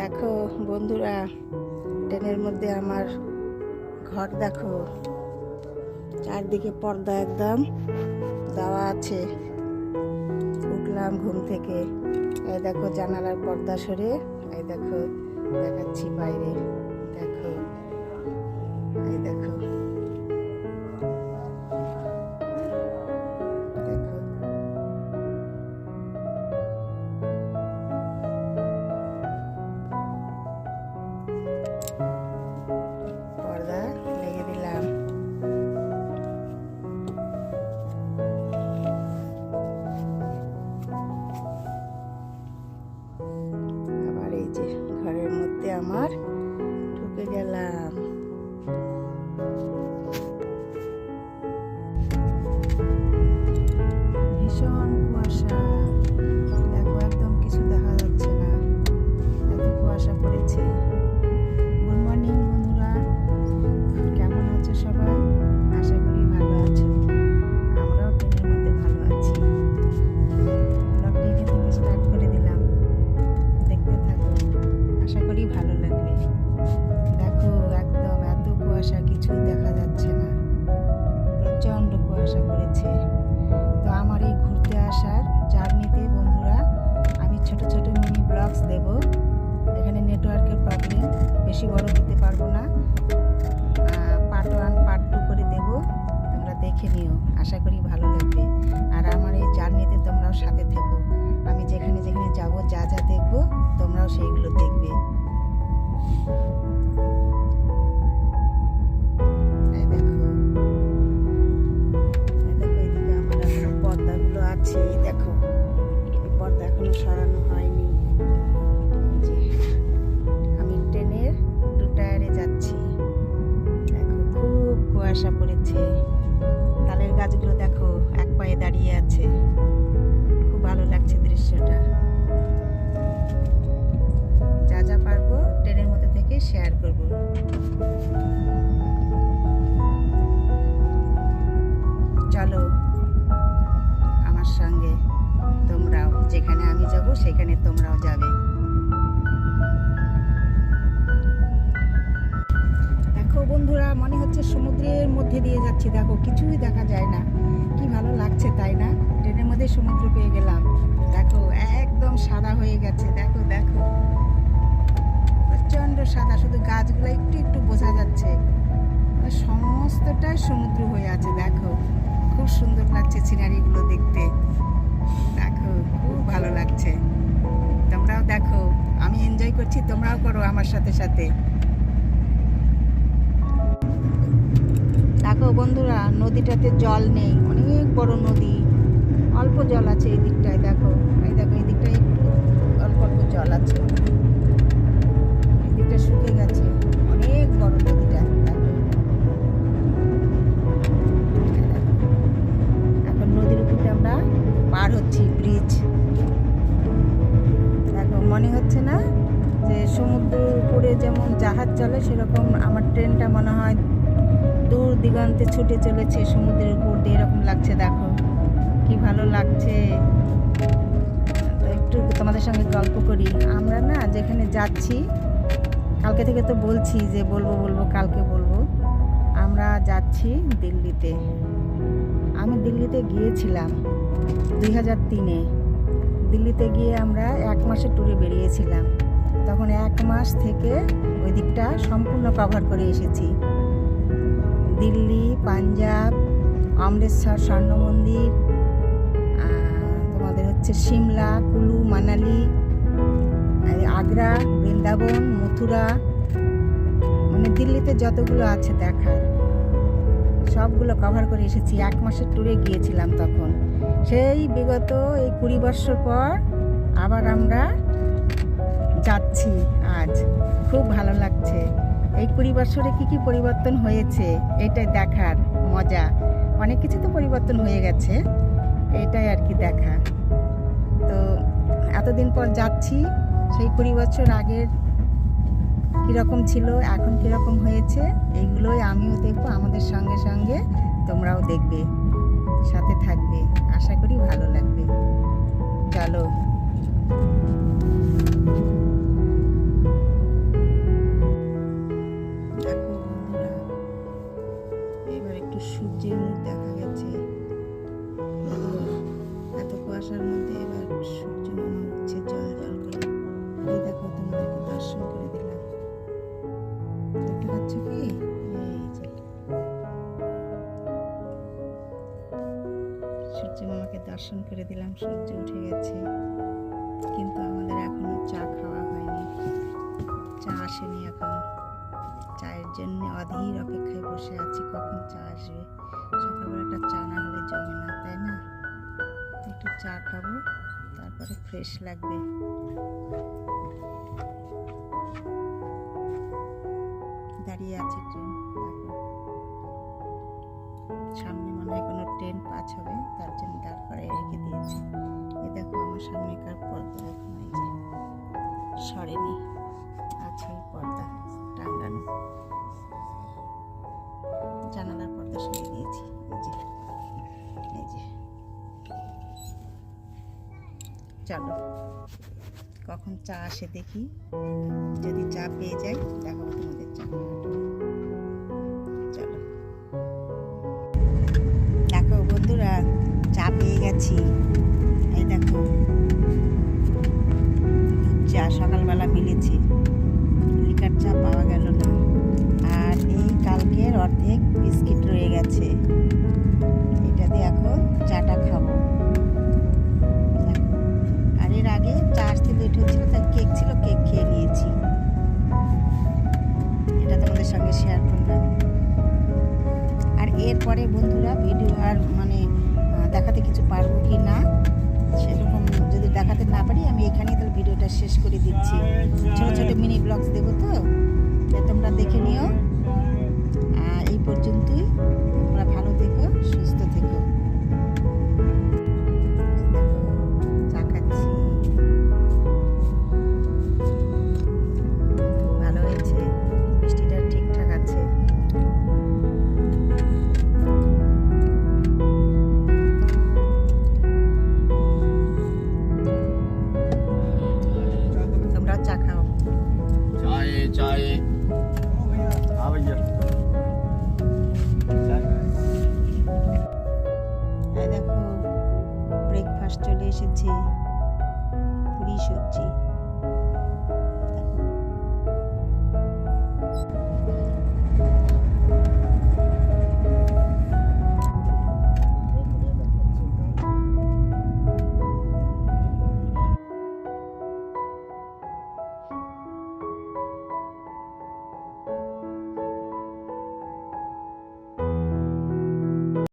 দেখো বন্ধুরা, ট্রেনের মধ্যে আমার ঘর দেখো, চারদিকে পর্দা একদম দেওয়া আছে। উঠলাম ঘুম থেকে, এই দেখো জানালার পর্দা সরে, এই দেখো দেখাচ্ছি বাইরে, দেখো এই দেখো দেখো পর্দা লেগে দিলাম। আবার এই যে ঘরের মধ্যে আমার ঢুকে গেলাম। ভীষণ কুয়াশা, দেখো একদম কিছু দেখা যাচ্ছে না, এত কুয়াশা পড়েছে। গুড মর্নিং বন্ধুরা, কেমন আছো সবাই? আশা করি ভালো আছো। আমরাও ট্রেনের মধ্যে ভালো আছি। ব্লগটি এখান থেকে স্টার্ট করে দিলাম, দেখতে থাকো, আশা করি ভালো লাগবে। দেখো একদম এত কুয়াশা, কিছুই দেখা যাচ্ছে না, প্রচণ্ড কুয়াশা পড়েছে। তো আমার এই ঘুরতে আসার জার্নিতে বন্ধুরা আমি ছোট ছোট মিনি ব্লগস দেব। এখানে নেটওয়ার্কের প্রবলেম, বেশি বড় দিতে পারবো না, পার্ট 1 পার্ট 2 করে দেব, তোমরা দেখে নিও, আশা করি ভালো লাগবে। আর আমার এই জার্নিতে তোমরাও সাথে থেকো, আমি যেখানে যেখানে যাব, যা যা দেখবো তোমরাও সেইগুলো দেখবে। এই দেখো, এদিকে আমার এখনো পর্দাগুলো আছে, এই দেখো এই পর্দা এখনো সরানো হয়নি। এই যে আমি ট্রেনের 2 টায়ারে যাচ্ছি, দেখো খুব কুয়াশা পড়েছে। তালের গাছগুলো দেখো এক পায়ে দাঁড়িয়ে আছে, খুব ভালো লাগছে দৃশ্যটা। যা যা পারবো ট্রেনের মধ্যে থেকে শেয়ার করব। চলো আমার সঙ্গে, তোমরাও যেখানে আমি যাব সেখানে তোমরাও যাবে। দেখো বন্ধুরা, মনে হচ্ছে সমুদ্রের মধ্যে দিয়ে যাচ্ছি, দেখো কিছুই দেখা যায় না, কি ভালো লাগছে তাই না? ট্রেনের মধ্যে সমুদ্র পেয়ে গেলাম, দেখো একদম সাদা হয়ে গেছে, দেখো দেখো প্রচণ্ড সাদা, শুধু গাছগুলো একটু একটু বোঝা যাচ্ছে, সমস্তটাই সমুদ্র হয়ে আছে। দেখো খুব সুন্দর লাগছে সিনারিগুলো দেখতে, দেখো খুব ভালো লাগছে। তোমরাও দেখো, আমি এনজয় করছি, তোমরাও করো আমার সাথে সাথে। দেখো বন্ধুরা, নদীটাতে জল নেই, অনেক বড় নদী, অল্প জল আছে এই দিকটায়। দেখো এই দেখো, এই দিকটায় একটু অল্প অল্প জল আছে, এই দিকটা শুকিয়ে গেছে, অনেক বড় নদীটা। এখন নদীর উপরে আমরা পার হচ্ছি, ব্রিজ। দেখো মনে হচ্ছে না যে সমুদ্র উপরে যেমন জাহাজ চলে, সেরকম আমার ট্রেনটা মনে হয় দূর দিগন্তে ছুটে চলেছে সমুদ্রের উপর দিয়ে, এরকম লাগছে। দেখো কি ভালো লাগছে। তো একটু তোমাদের সঙ্গে গল্প করি। আমরা না যেখানে যাচ্ছি, কালকে থেকে তো বলছি যে বলবো কালকে বলবো, আমরা যাচ্ছি দিল্লিতে। আমি দিল্লিতে গিয়েছিলাম 2003-এ। দিল্লিতে গিয়ে আমরা 1 মাসের ট্যুরে বেরিয়েছিলাম, তখন 1 মাস থেকে ওই দিকটা সম্পূর্ণ কভার করে এসেছি। দিল্লি, পাঞ্জাব, অমৃতসর স্বর্ণ মন্দির, তোমাদের হচ্ছে সিমলা, কুলু, মানালি, আগ্রা, বৃন্দাবন, মথুরা, মানে দিল্লিতে যতগুলো আছে দেখার সবগুলো কভার করে এসেছি। 1 মাসের ট্যুরে গিয়েছিলাম তখন। সেই বিগত এই 20 বছর পর আবার আমরা যাচ্ছি আজ, খুব ভালো লাগছে। এই 20 বছরে কি কি পরিবর্তন হয়েছে এটাই দেখার মজা। অনেক কিছু তো পরিবর্তন হয়ে গেছে, এটাই আর কি দেখা। তো এতদিন পর যাচ্ছি, সেই 20 বছর আগের কীরকম ছিল, এখন কীরকম হয়েছে, এইগুলোই আমিও দেখবো, আমাদের সঙ্গে সঙ্গে তোমরাও দেখবে, সাথে থাকবে, আশা করি ভালো লাগবে। চলো কুয়াশার মধ্যে এবার সূর্য মামা উঠছে জল জল করে। এই দেখো তোমাদেরকে দর্শন করে দিলাম, দেখতে পাচ্ছ কি? এই যে সূর্য মামাকে দর্শন করে দিলাম, সূর্য উঠে গেছে। কিন্তু আমাদের এখনো চা খাওয়া হয়নি, চা আসেনি এখনো। চায়ের জন্য অধীর অপেক্ষায় বসে আছি কখন চা আসবে। সকালবেলা একটা চা না হলে জমে না, তাই না? একটু চা খাবো, তারপরে ফ্রেশ লাগবে। দাঁড়িয়ে আছে ট্রেন, দেখো সামনে মনে হয় কোনো ট্রেন পাস হবে, তার জন্য দাঁড় করাই রেখে দিয়েছে। এ দেখো আমার সামনেকার পর্দা এখন এই যে সরেনি, আছে পর্দা টাঙ্গানো, জানালার পর্দা সরিয়ে দিয়েছি। এই যে চলো কখন চা আসে দেখি, যদি চা পেয়ে যাই দেখাবো তোমাদের চা। চলো দেখো বন্ধুরা, চা পেয়ে গেছি। এই দেখো চা সকালবেলা মিলেছে, লিকার চা পাওয়া গেল না। আর এই কালকের অর্ধেক বিস্কিট রয়ে গেছে, এটা দিয়ে এখন চাটা খাবো। আর এর আগে চা আসতে লেট হচ্ছিল, তাই কেক ছিল, কেক খেয়ে নিয়েছি। এটা তোমাদের সঙ্গে শেয়ার করলাম। আর এরপরে বন্ধুরা ভিডিও আর মানে দেখাতে কিছু পারবো কি না, সেরকম যদি দেখাতে না পারি আমি এখানেই তাহলে ভিডিওটা শেষ করে দিচ্ছি। ছোট ছোট মিনি ব্লগস দেবো, তো তোমরা দেখে নিও। এই পর্যন্তই, তোমরা ভালো থেকো, সুস্থ থেকো। চা খাচ্ছি, ভালো হয়েছে, মিষ্টিটা ঠিকঠাক আছে। তোমরাও চা খাও। चाय हाँ भैया দেখো ব্রেকফাস্ট চলে এসেছে, পুরি সবজি।